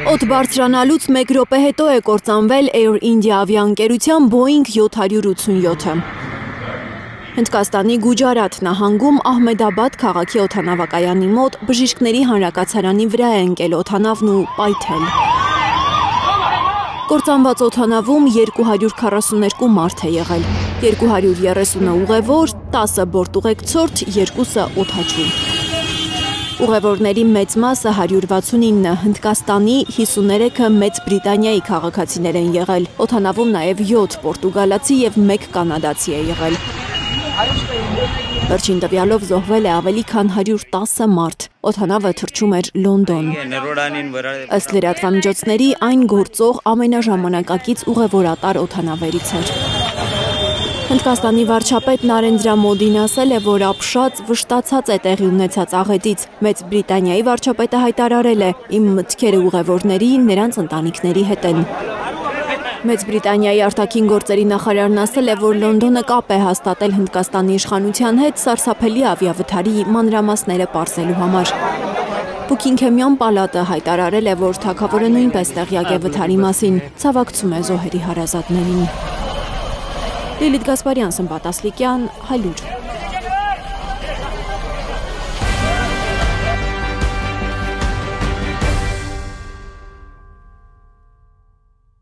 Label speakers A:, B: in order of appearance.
A: Օդ բարձրանալուց 1 րոպե հետո է կործանվել Air India ավիաընկերության Boeing 787-ը։ Հնդկաստանի Գուջարաթ նահանգում Ահմեդաբադ քաղաքի օդանավակայանի մոտ բժիշկների հանրակացարանի վրա է ընկել օդանավն ու պայթել։ Կործանված օդանավում 242 մարդ է եղել, 230-ը ուղևոր, 10-ը բորտուղեկցորդ, 2-ը օդաչու։ Ուղևորների մեծ մասը 169 Հնդկաստանի, 53-ը Մեծ Բրիտանիայի քաղաքացիներ են եղել, օդանավում նաև 7 պորտուգալացի և 1 կանադացի է եղել։ Վերջին տվյալով զոհվել է ավելի քան 110 մարդ, օդանավը թռչում էր Լոնդոն։ Ըստ լրատվամիջոցների այն գործող ամենաժամանակակից ուղևորատար օդանավերից էր։ Հնդկաստանի վարչապետ Նարենդրա Մոդին ասել է, որ ապշած վշտացած է տեղի ունեցած աղետից։ Մեծ Բրիտանիայի վարչապետը հայտարարել է, իմ մտքերը ուղևորների, նրանց ընտանիքների հետ են։ Մեծ Բրիտանիայի արտաքին գործերի նախարարն ասել է, որ Լոնդոնը կապ է հաստատել Հնդկաստանի իշխանության հետ սարսափելի ավիավթարի մանրամասները պարզելու համար։ Բուքինգհեմյան պալատը հայտարարել է, որ թագավորը նույնպես տեղյակ է վթարի մասին, ցավակցում է զոհերի հարազատներին։ Լիլիթ Գասպարյան, Սմբատ Ասլիկյան, Հայլուր։